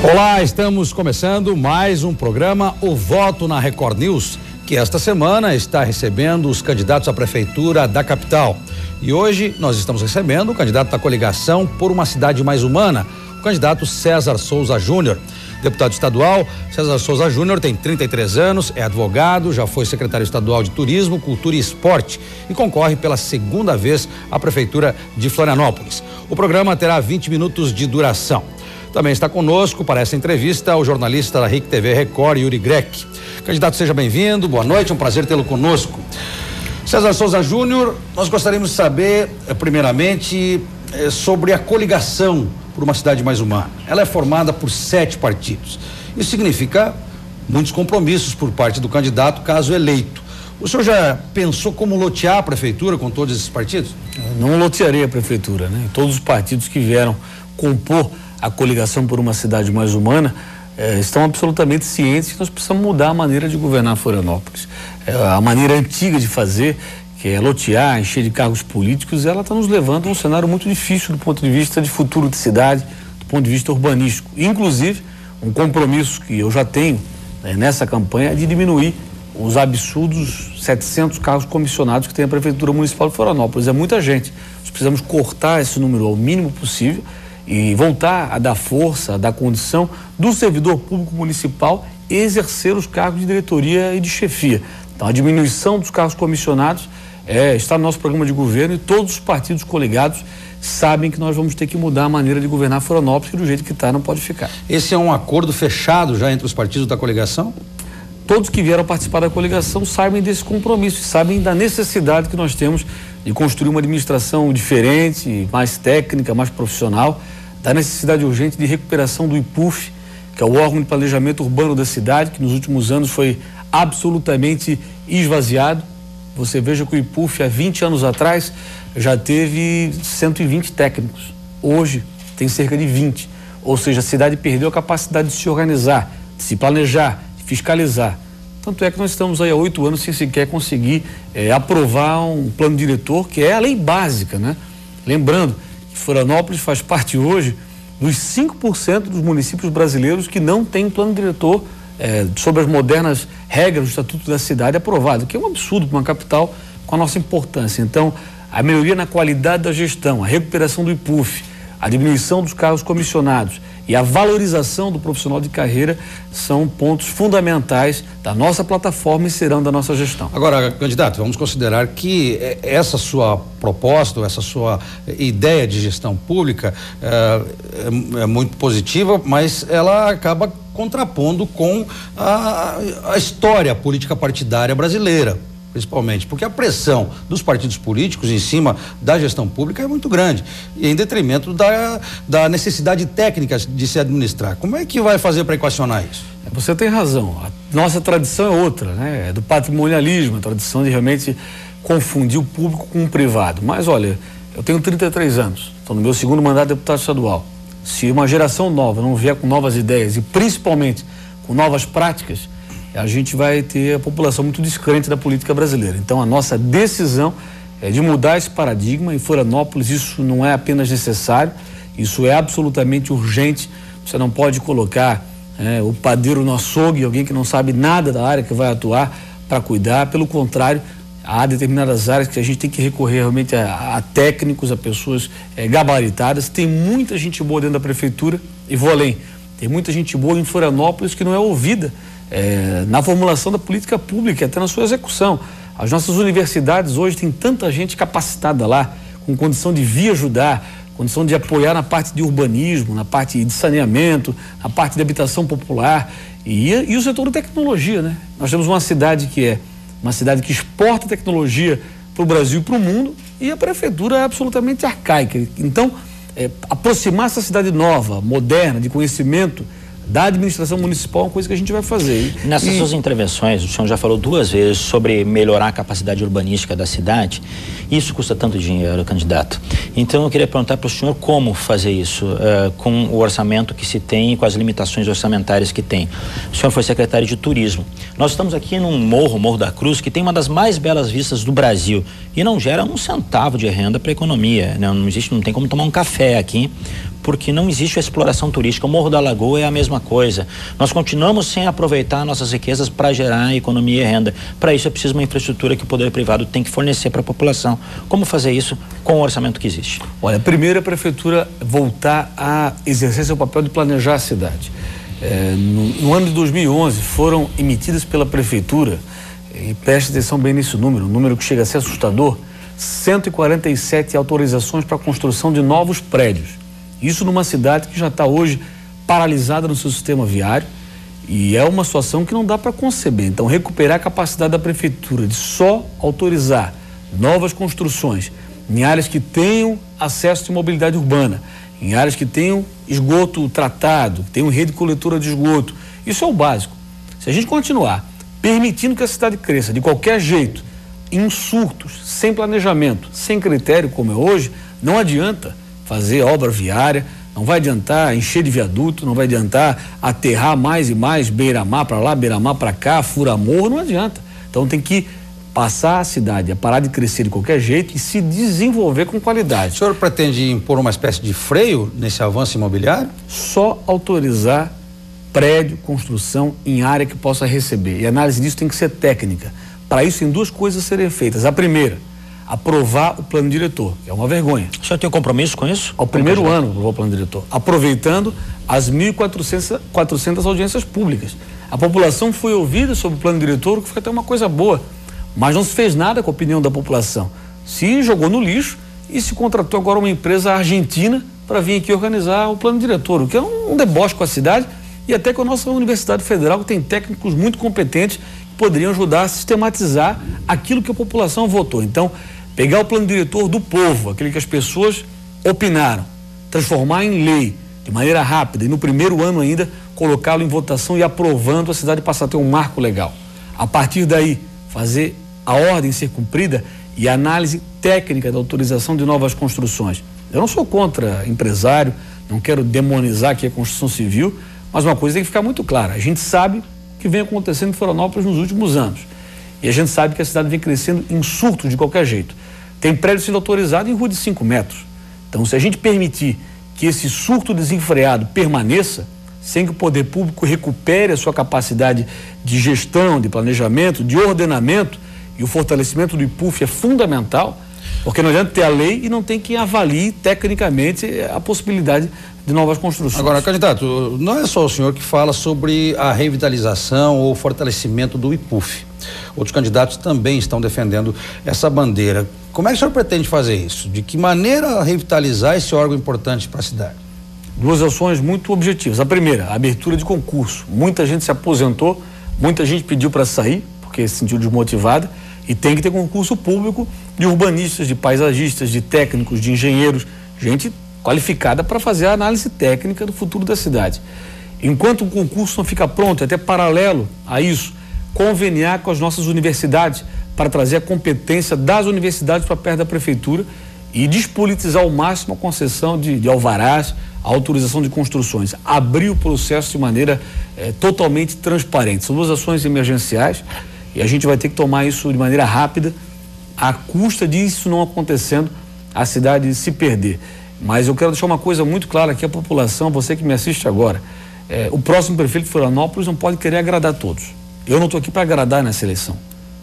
Olá, estamos começando mais um programa, O Voto na Record News, que esta semana está recebendo os candidatos à prefeitura da capital. E hoje nós estamos recebendo o candidato da coligação por uma cidade mais humana, o candidato César Souza Júnior. Deputado estadual, César Souza Júnior tem 33 anos, é advogado, já foi secretário estadual de Turismo, Cultura e Esporte e concorre pela segunda vez à prefeitura de Florianópolis. O programa terá 20 minutos de duração. Também está conosco para essa entrevista o jornalista da RIC TV Record, Yuri Grech. Candidato, seja bem-vindo, boa noite, é um prazer tê-lo conosco. César Souza Júnior, nós gostaríamos de saber, primeiramente, sobre a coligação por uma cidade mais humana. Ela é formada por 7 partidos. Isso significa muitos compromissos por parte do candidato, caso eleito. O senhor já pensou como lotear a prefeitura com todos esses partidos? Eu não lotearei a prefeitura, né? Todos os partidos que vieram compor a coligação por uma cidade mais humana estão absolutamente cientes que nós precisamos mudar a maneira de governar Florianópolis. A maneira antiga de fazer, que é lotear, encher de cargos políticos, ela está nos levando a um cenário muito difícil do ponto de vista de futuro de cidade, do ponto de vista urbanístico. Inclusive, um compromisso que eu já tenho nessa campanha é de diminuir os absurdos 700 cargos comissionados que tem a Prefeitura Municipal de Florianópolis. É muita gente. Nós precisamos cortar esse número ao mínimo possível e voltar a dar força, a dar condição do servidor público municipal exercer os cargos de diretoria e de chefia. Então, a diminuição dos cargos comissionados está no nosso programa de governo e todos os partidos coligados sabem que nós vamos ter que mudar a maneira de governar Florianópolis, que do jeito que está não pode ficar. Esse é um acordo fechado já entre os partidos da coligação? Todos que vieram participar da coligação sabem desse compromisso, sabem da necessidade que nós temos de construir uma administração diferente, mais técnica, mais profissional, da necessidade urgente de recuperação do IPUF, que é o órgão de planejamento urbano da cidade, que nos últimos anos foi absolutamente esvaziado. Você veja que o IPUF, há 20 anos atrás, já teve 120 técnicos. Hoje tem cerca de 20. Ou seja, a cidade perdeu a capacidade de se organizar, de se planejar, de fiscalizar. Tanto é que nós estamos aí há 8 anos sem sequer conseguir aprovar um plano diretor, que é a lei básica, né? Lembrando que Florianópolis faz parte hoje dos 5% dos municípios brasileiros que não tem plano diretor sobre as modernas regras do Estatuto da Cidade aprovado, que é um absurdo para uma capital com a nossa importância. Então, a melhoria na qualidade da gestão, a recuperação do IPUF, a diminuição dos cargos comissionados e a valorização do profissional de carreira são pontos fundamentais da nossa plataforma e serão da nossa gestão. Agora, candidato, vamos considerar que essa sua proposta, essa sua ideia de gestão pública é muito positiva, mas ela acaba contrapondo com a história política partidária brasileira, principalmente, porque a pressão dos partidos políticos em cima da gestão pública é muito grande, e em detrimento da necessidade técnica de se administrar. Como é que vai fazer para equacionar isso? Você tem razão. A nossa tradição é outra, né? É do patrimonialismo, a tradição de realmente confundir o público com o privado. Mas, olha, eu tenho 33 anos, estou no meu segundo mandato de deputado estadual. Se uma geração nova não vier com novas ideias e principalmente com novas práticas, a gente vai ter a população muito descrente da política brasileira. Então, a nossa decisão é de mudar esse paradigma. Em Florianópolis, isso não é apenas necessário, isso é absolutamente urgente. Você não pode colocar o padeiro no açougue, alguém que não sabe nada da área que vai atuar para cuidar. Pelo contrário, há determinadas áreas que a gente tem que recorrer realmente a técnicos, a pessoas gabaritadas. Tem muita gente boa dentro da prefeitura e vou além. Tem muita gente boa em Florianópolis que não é ouvida na formulação da política pública, até na sua execução. As nossas universidades hoje têm tanta gente capacitada lá, com condição de vir ajudar, condição de apoiar na parte de urbanismo, na parte de saneamento, na parte de habitação popular e o setor da tecnologia, né? Nós temos uma cidade que é uma cidade que exporta tecnologia para o Brasil e para o mundo, e a prefeitura é absolutamente arcaica. Então, aproximar essa cidade nova, moderna, de conhecimento da administração municipal é uma coisa que a gente vai fazer. Nessas suas intervenções, o senhor já falou 2 vezes sobre melhorar a capacidade urbanística da cidade. Isso custa tanto dinheiro, candidato. Então eu queria perguntar para o senhor como fazer isso com o orçamento que se tem e com as limitações orçamentárias que tem. O senhor foi secretário de Turismo. Nós estamos aqui num Morro da Cruz, que tem uma das mais belas vistas do Brasil e não gera um centavo de renda para a economia. Não tem como tomar um café aqui, porque não existe a exploração turística. O Morro da Lagoa é a mesma coisa. Nós continuamos sem aproveitar nossas riquezas para gerar economia e renda. Para isso é preciso uma infraestrutura que o poder privado tem que fornecer para a população. Como fazer isso com o orçamento que existe? Olha, primeiro a prefeitura voltar a exercer seu papel de planejar a cidade. No ano de 2011 foram emitidas pela prefeitura, e preste atenção bem nesse número, um número que chega a ser assustador, 147 autorizações para a construção de novos prédios. Isso numa cidade que já está hoje paralisada no seu sistema viário, e é uma situação que não dá para conceber. Então, recuperar a capacidade da prefeitura de só autorizar novas construções em áreas que tenham acesso de mobilidade urbana, em áreas que tenham esgoto tratado, que tenham rede de coletora de esgoto. Isso é o básico. Se a gente continuar permitindo que a cidade cresça de qualquer jeito, em surtos, sem planejamento, sem critério como é hoje, não adianta fazer obra viária, não vai adiantar encher de viaduto, não vai adiantar aterrar mais e mais beira-mar para lá, beira-mar para cá, fura-morro, não adianta. Então tem que passar a cidade a parar de crescer de qualquer jeito e se desenvolver com qualidade. O senhor pretende impor uma espécie de freio nesse avanço imobiliário? Só autorizar prédio, construção em área que possa receber. E a análise disso tem que ser técnica. Para isso, tem duas coisas a serem feitas. A primeira, aprovar o plano diretor, que é uma vergonha. O senhor tem um compromisso com isso? Ao primeiro ano, aprovar o plano diretor, aproveitando as 1.400 audiências públicas. A população foi ouvida sobre o plano diretor, o que foi até uma coisa boa, mas não se fez nada com a opinião da população. Se jogou no lixo e se contratou agora uma empresa argentina para vir aqui organizar o plano diretor, o que é um deboche com a cidade e até com a nossa Universidade Federal, que tem técnicos muito competentes que poderiam ajudar a sistematizar aquilo que a população votou. Então, pegar o plano diretor do povo, aquele que as pessoas opinaram, transformar em lei de maneira rápida e no primeiro ano ainda colocá-lo em votação e aprovando, a cidade passar a ter um marco legal. A partir daí, fazer a ordem ser cumprida e a análise técnica da autorização de novas construções. Eu não sou contra empresário, não quero demonizar aqui a construção civil, mas uma coisa tem que ficar muito clara. A gente sabe o que vem acontecendo em Florianópolis nos últimos anos. E a gente sabe que a cidade vem crescendo em surto de qualquer jeito. Tem prédio sendo autorizado em rua de 5 metros. Então, se a gente permitir que esse surto desenfreado permaneça, sem que o poder público recupere a sua capacidade de gestão, de planejamento, de ordenamento, e o fortalecimento do IPUF é fundamental, porque não adianta ter a lei e não tem quem avalie tecnicamente a possibilidade de novas construções. Agora, candidato, não é só o senhor que fala sobre a revitalização ou fortalecimento do IPUF. Outros candidatos também estão defendendo essa bandeira. Como é que o senhor pretende fazer isso? De que maneira revitalizar esse órgão importante para a cidade? Duas ações muito objetivas. A primeira, a abertura de concurso. Muita gente se aposentou, muita gente pediu para sair, porque se sentiu desmotivada, e tem que ter concurso público de urbanistas, de paisagistas, de técnicos, de engenheiros, gente qualificada para fazer a análise técnica do futuro da cidade. Enquanto o concurso não fica pronto, até paralelo a isso, conveniar com as nossas universidades para trazer a competência das universidades para perto da prefeitura e despolitizar ao máximo a concessão de alvarás, a autorização de construções, abrir o processo de maneira totalmente transparente. São duas ações emergenciais e a gente vai ter que tomar isso de maneira rápida, à custa disso não acontecendo, a cidade se perder. Mas eu quero deixar uma coisa muito clara aqui à população, você que me assiste agora, o próximo prefeito de Florianópolis não pode querer agradar todos. Eu não estou aqui para agradar nessa eleição.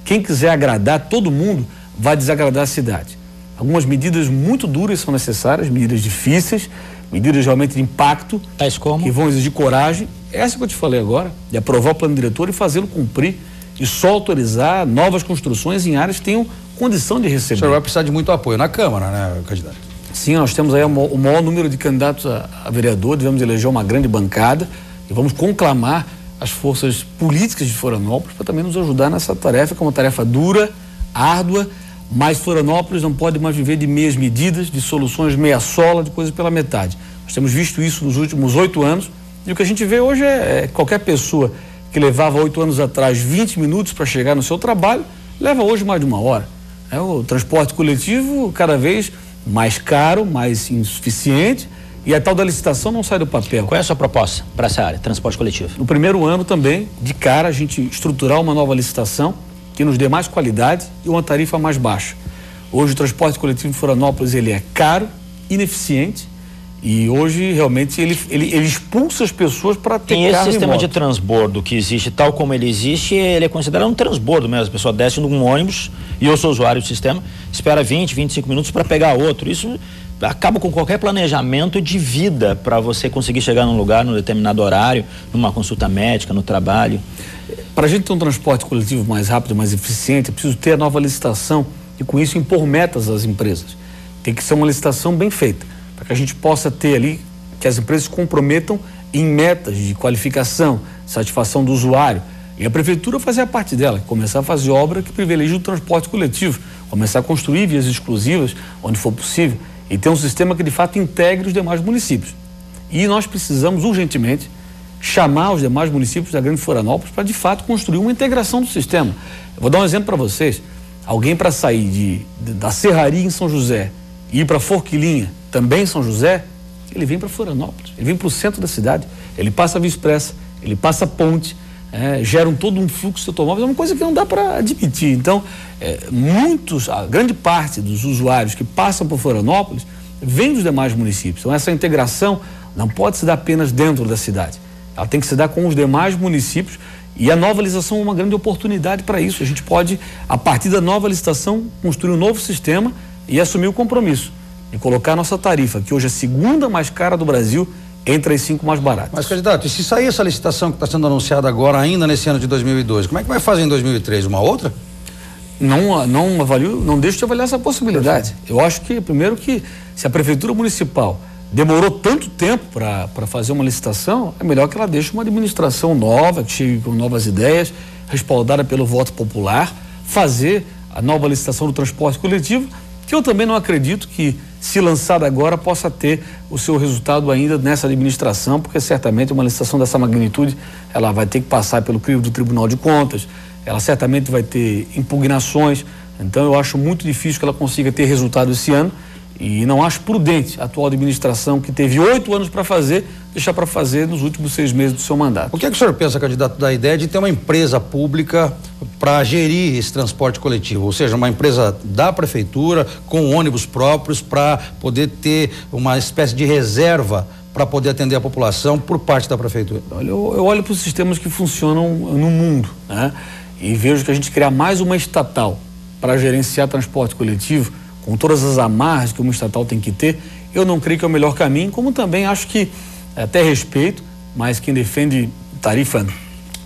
Quem quiser agradar todo mundo vai desagradar a cidade. Algumas medidas muito duras são necessárias, medidas difíceis, medidas realmente de impacto, tais como? Que vão exigir coragem. Essa que eu te falei agora, de aprovar o plano diretor e fazê-lo cumprir e só autorizar novas construções em áreas que tenham condição de receber. O senhor vai precisar de muito apoio na Câmara, né, candidato? Sim, nós temos aí o maior número de candidatos a vereador, devemos eleger uma grande bancada e vamos conclamar as forças políticas de Florianópolis para também nos ajudar nessa tarefa, que é uma tarefa dura, árdua, mas Florianópolis não pode mais viver de meias medidas, de soluções meia-sola, de coisas pela metade. Nós temos visto isso nos últimos 8 anos e o que a gente vê hoje é qualquer pessoa que levava 8 anos atrás 20 minutos para chegar no seu trabalho, leva hoje mais de 1 hora. O transporte coletivo cada vez mais caro, mais insuficiente e a tal da licitação não sai do papel. Qual é a sua proposta para essa área, transporte coletivo? No primeiro ano também, de cara, a gente estruturar uma nova licitação que nos dê mais qualidade e uma tarifa mais baixa. Hoje o transporte coletivo em Florianópolis ele é caro, ineficiente E hoje, realmente, ele expulsa as pessoas para ter Tem esse carro sistema e moto. de transbordo que existe, tal como ele existe, ele é considerado um transbordo mesmo. A pessoa desce num ônibus, e eu sou usuário do sistema, espera 20, 25 minutos para pegar outro. Isso acaba com qualquer planejamento de vida para você conseguir chegar num lugar, num determinado horário, numa consulta médica, no trabalho. Para a gente ter um transporte coletivo mais rápido, mais eficiente, é preciso ter a nova licitação e, com isso, impor metas às empresas. Tem que ser uma licitação bem feita, para que a gente possa ter ali, que as empresas se comprometam em metas de qualificação, satisfação do usuário. E a prefeitura fazer a parte dela, começar a fazer obra que privilegie o transporte coletivo, começar a construir vias exclusivas onde for possível e ter um sistema que de fato integre os demais municípios. E nós precisamos urgentemente chamar os demais municípios da Grande Florianópolis para de fato construir uma integração do sistema. Eu vou dar um exemplo para vocês. Alguém para sair da Serraria em São José e ir para Forquilinha, também em São José, ele vem para Florianópolis, ele vem para o centro da cidade, ele passa a Via Expressa, ele passa a ponte, geram todo um fluxo de automóveis, é uma coisa que não dá para admitir. Então, a grande parte dos usuários que passam por Florianópolis vem dos demais municípios. Então, essa integração não pode se dar apenas dentro da cidade, ela tem que se dar com os demais municípios. E a nova licitação é uma grande oportunidade para isso. A gente pode, a partir da nova licitação, construir um novo sistema e assumir o compromisso de colocar a nossa tarifa, que hoje é a segunda mais cara do Brasil, entre as 5 mais baratas. Mas, candidato, e se sair essa licitação que está sendo anunciada agora, ainda nesse ano de 2012, como é que vai fazer em 2003? Uma outra? Não deixo de avaliar essa possibilidade. Eu acho que, primeiro, que se a Prefeitura Municipal demorou tanto tempo para fazer uma licitação, é melhor que ela deixe uma administração nova, que chegue com novas ideias, respaldada pelo voto popular, fazer a nova licitação do transporte coletivo, que eu também não acredito que, se lançada agora, possa ter o seu resultado ainda nessa administração, porque certamente uma licitação dessa magnitude, ela vai ter que passar pelo crivo do Tribunal de Contas, ela certamente vai ter impugnações, então eu acho muito difícil que ela consiga ter resultado esse ano. E não acho prudente a atual administração, que teve 8 anos para fazer, deixar para fazer nos últimos 6 meses do seu mandato. O que é que o senhor pensa, candidato, da ideia de ter uma empresa pública para gerir esse transporte coletivo? Ou seja, uma empresa da prefeitura com ônibus próprios para poder ter uma espécie de reserva para poder atender a população por parte da prefeitura? Olha, eu olho para os sistemas que funcionam no mundo, né? E vejo que a gente criar mais uma estatal para gerenciar transporte coletivo, com todas as amarras que uma estatal tem que ter, eu não creio que é o melhor caminho, como também acho que, até respeito, mas quem defende tarifa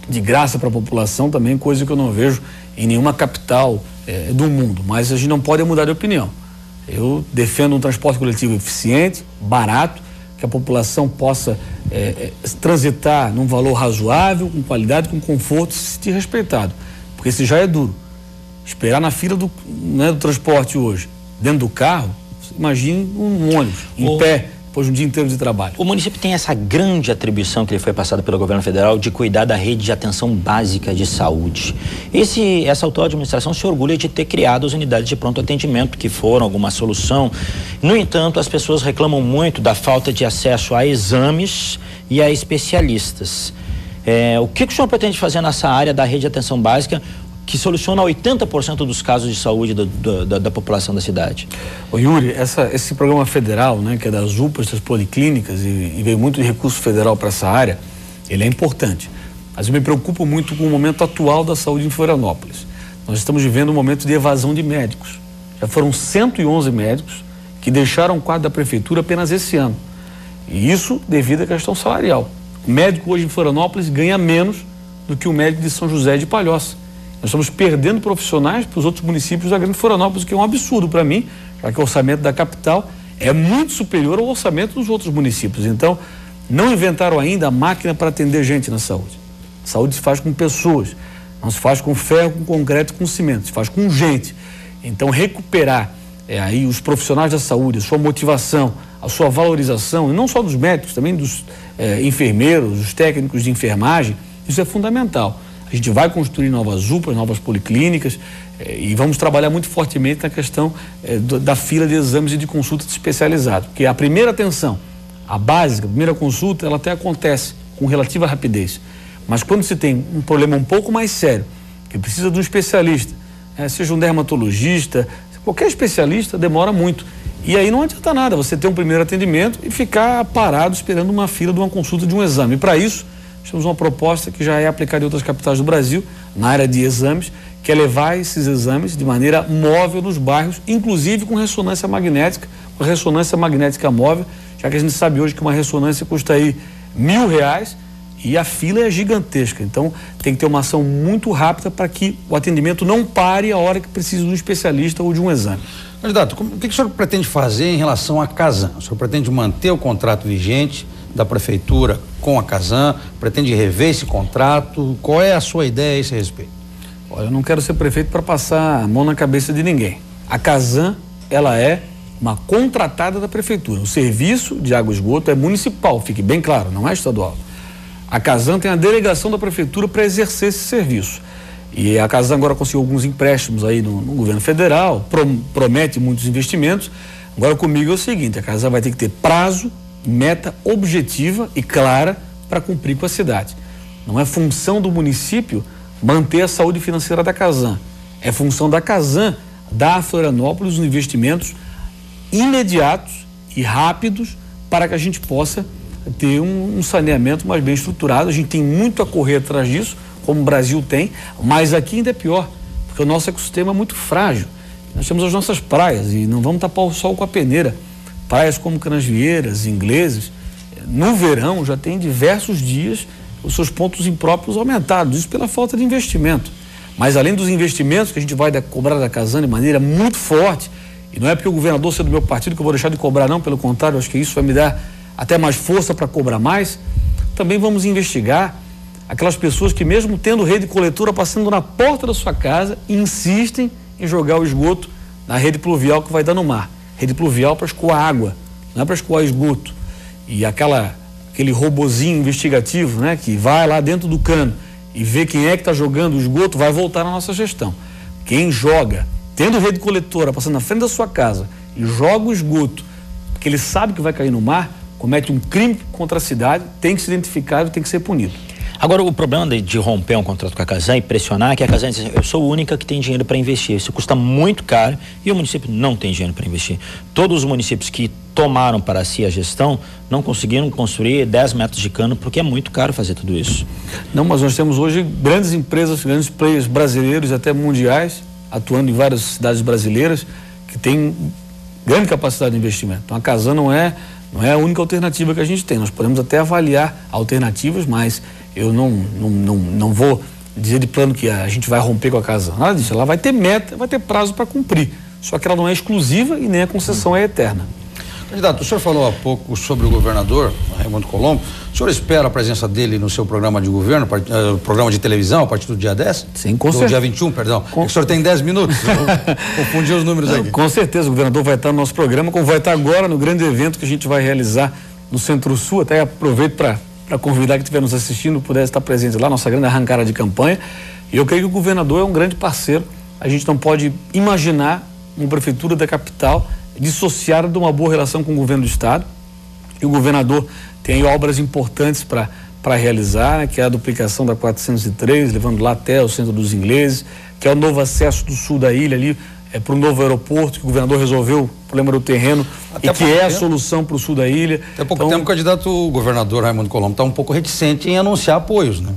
de graça para a população também, coisa que eu não vejo em nenhuma capital do mundo, mas a gente não pode mudar de opinião. Eu defendo um transporte coletivo eficiente, barato, que a população possa transitar num valor razoável, com qualidade, com conforto, se sentir respeitado, porque esse já é duro. Esperar na fila do transporte hoje, dentro do carro, imagine um ônibus, em pé, depois de um dia inteiro de trabalho. O município tem essa grande atribuição que lhe foi passada pelo governo federal de cuidar da rede de atenção básica de saúde. Essa atual administração se orgulha de ter criado as unidades de pronto atendimento, que foram alguma solução. No entanto, as pessoas reclamam muito da falta de acesso a exames e a especialistas. O que o senhor pretende fazer nessa área da rede de atenção básica, que soluciona 80% dos casos de saúde da população da cidade? Ô Yuri, esse programa federal, né, que é das UPAs, das policlínicas, e veio muito de recurso federal para essa área, ele é importante. Mas eu me preocupo muito com o momento atual da saúde em Florianópolis. Nós estamos vivendo um momento de evasão de médicos. Já foram 111 médicos que deixaram o quadro da prefeitura apenas esse ano. E isso devido à questão salarial. O médico hoje em Florianópolis ganha menos do que o médico de São José de Palhoça. Nós estamos perdendo profissionais para os outros municípios da Grande Florianópolis, o que é um absurdo para mim, já que o orçamento da capital é muito superior ao orçamento dos outros municípios. Então, não inventaram ainda a máquina para atender gente na saúde. Saúde se faz com pessoas, não se faz com ferro, com concreto, com cimento, se faz com gente. Então, recuperar aí os profissionais da saúde, a sua motivação, a sua valorização, e não só dos médicos, também dos enfermeiros, dos técnicos de enfermagem, isso é fundamental. A gente vai construir novas UPAs, novas policlínicas e vamos trabalhar muito fortemente na questão da fila de exames e de consultas especializadas, porque a primeira atenção, a básica, a primeira consulta, ela até acontece com relativa rapidez, mas quando se tem um problema um pouco mais sério, que precisa de um especialista, seja um dermatologista, qualquer especialista, demora muito. E aí não adianta nada você ter um primeiro atendimento e ficar parado esperando uma fila de uma consulta de um exame. E para isso, temos uma proposta que já é aplicada em outras capitais do Brasil, na área de exames, que é levar esses exames de maneira móvel nos bairros, inclusive com ressonância magnética móvel, já que a gente sabe hoje que uma ressonância custa aí R$1.000 e a fila é gigantesca. Então, tem que ter uma ação muito rápida para que o atendimento não pare a hora que precisa de um especialista ou de um exame. Candidato, o que o senhor pretende fazer em relação à Casan? O senhor pretende manter o contrato vigente da prefeitura com a Casan? Pretende rever esse contrato? Qual é a sua ideia a esse respeito? Olha, eu não quero ser prefeito para passar a mão na cabeça de ninguém. A Casan, ela é uma contratada da prefeitura. O serviço de água e esgoto é municipal, fique bem claro, não é estadual. A Casan tem a delegação da prefeitura para exercer esse serviço. E a Casan agora conseguiu alguns empréstimos aí no governo federal, promete muitos investimentos. Agora comigo é o seguinte, a Casan vai ter que ter prazo, meta objetiva e clara para cumprir com a cidade. Não é função do município manter a saúde financeira da Casan. É função da Casan dar a Florianópolis os investimentos imediatos e rápidos para que a gente possa ter um saneamento mais bem estruturado. A gente tem muito a correr atrás disso, como o Brasil tem, mas aqui ainda é pior, porque o nosso ecossistema é muito frágil. Nós temos as nossas praias e não vamos tapar o sol com a peneira. Praias como Canasvieiras, Ingleses, no verão já tem diversos dias os seus pontos impróprios aumentados, isso pela falta de investimento. Mas além dos investimentos que a gente vai cobrar da Casan de maneira muito forte, e não é porque o governador seja do meu partido que eu vou deixar de cobrar não, pelo contrário, acho que isso vai me dar até mais força para cobrar mais, também vamos investigar aquelas pessoas que mesmo tendo rede coletora passando na porta da sua casa, insistem em jogar o esgoto na rede pluvial que vai dar no mar. Rede pluvial para escoar água, não é para escoar esgoto. E aquele robozinho investigativo, né, que vai lá dentro do cano e vê quem é que está jogando o esgoto, vai voltar na nossa gestão. Quem joga, tendo rede coletora passando na frente da sua casa e joga o esgoto, porque ele sabe que vai cair no mar, comete um crime contra a cidade, tem que ser identificado e tem que ser punido. Agora, o problema de romper um contrato com a Casan e pressionar é que a Casan diz, eu sou a única que tem dinheiro para investir. Isso custa muito caro e o município não tem dinheiro para investir. Todos os municípios que tomaram para si a gestão não conseguiram construir 10 metros de cano porque é muito caro fazer tudo isso. Não, mas nós temos hoje grandes empresas, grandes players brasileiros, até mundiais, atuando em várias cidades brasileiras, que têm grande capacidade de investimento. Então a Casan não é a única alternativa que a gente tem. Nós podemos até avaliar alternativas, mas eu não vou dizer de plano que a gente vai romper com a Casan. Nada disso. Ela vai ter meta, vai ter prazo para cumprir. Só que ela não é exclusiva e nem a concessão é eterna. Candidato, o senhor falou há pouco sobre o governador Raimundo Colombo. O senhor espera a presença dele no seu programa de governo, programa de televisão, a partir do dia 10? Sim, com certeza. Do dia 21, perdão. O senhor tem 10 minutos. Confundi os números aqui. Com certeza, o governador vai estar no nosso programa, como vai estar agora no grande evento que a gente vai realizar no Centro-Sul. Até aproveito para convidar quem estiver nos assistindo, pudesse estar presente lá, nossa grande arrancada de campanha. E eu creio que o governador é um grande parceiro. A gente não pode imaginar uma prefeitura da capital dissociada de uma boa relação com o governo do estado. E o governador tem obras importantes para realizar, né, que é a duplicação da 403, levando lá até o centro dos Ingleses, que é o novo acesso do sul da ilha ali, para o novo aeroporto, que o governador resolveu o problema do terreno e que é a solução para o sul da ilha. Até pouco tempo o governador Raimundo Colombo está um pouco reticente em anunciar apoios, né?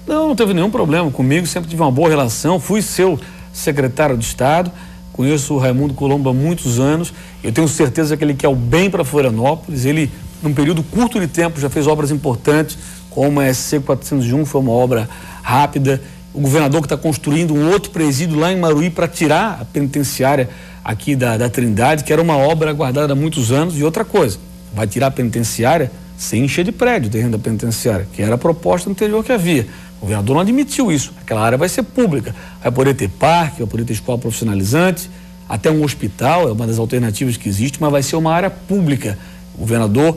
Não teve nenhum problema comigo, sempre tive uma boa relação, fui seu secretário de Estado, conheço o Raimundo Colombo há muitos anos, eu tenho certeza que ele quer o bem para Florianópolis. Ele, num período curto de tempo, já fez obras importantes, como a SC 401, foi uma obra rápida. O governador que está construindo um outro presídio lá em Maruí para tirar a penitenciária aqui da Trindade, que era uma obra aguardada há muitos anos. E outra coisa, vai tirar a penitenciária sem encher de prédio o terreno da penitenciária, que era a proposta anterior que havia. O governador não admitiu isso. Aquela área vai ser pública, vai poder ter parque, vai poder ter escola profissionalizante, até um hospital, é uma das alternativas que existe, mas vai ser uma área pública. O governador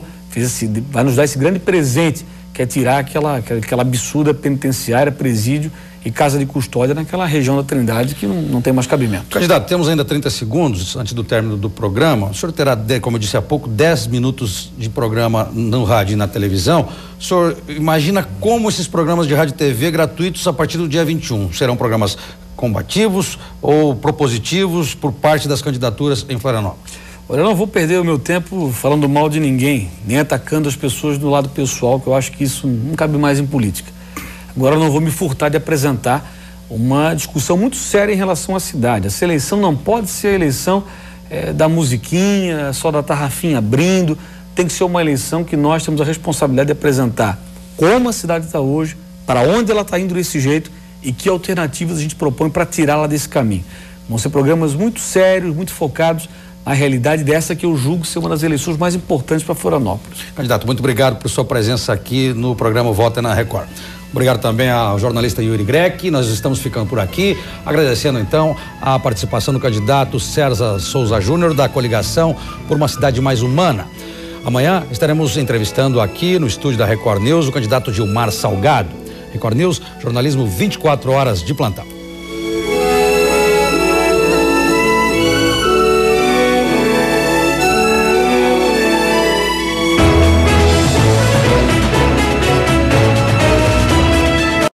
vai nos dar esse grande presente, que é tirar aquela absurda penitenciária, presídio e casa de custódia naquela região da Trindade que não tem mais cabimento. Candidato, temos ainda 30 segundos antes do término do programa. O senhor terá, como eu disse há pouco, 10 minutos de programa no rádio e na televisão. O senhor imagina como esses programas de rádio e TV gratuitos a partir do dia 21? Serão programas combativos ou propositivos por parte das candidaturas em Florianópolis? Olha, eu não vou perder o meu tempo falando mal de ninguém, nem atacando as pessoas do lado pessoal, que eu acho que isso não cabe mais em política. Agora eu não vou me furtar de apresentar uma discussão muito séria em relação à cidade. Essa eleição não pode ser a eleição da musiquinha, só da tarrafinha abrindo. Tem que ser uma eleição que nós temos a responsabilidade de apresentar como a cidade está hoje, para onde ela está indo desse jeito e que alternativas a gente propõe para tirá-la desse caminho. Vão ser programas muito sérios, muito focados na realidade dessa que eu julgo ser uma das eleições mais importantes para Florianópolis. Candidato, muito obrigado por sua presença aqui no programa Vota na Record. Obrigado também ao jornalista Yuri Grech. Nós estamos ficando por aqui, agradecendo então a participação do candidato César Souza Júnior, da coligação por uma cidade mais humana. Amanhã estaremos entrevistando aqui no estúdio da Record News o candidato Gilmar Salgado. Record News, jornalismo 24 horas de plantão.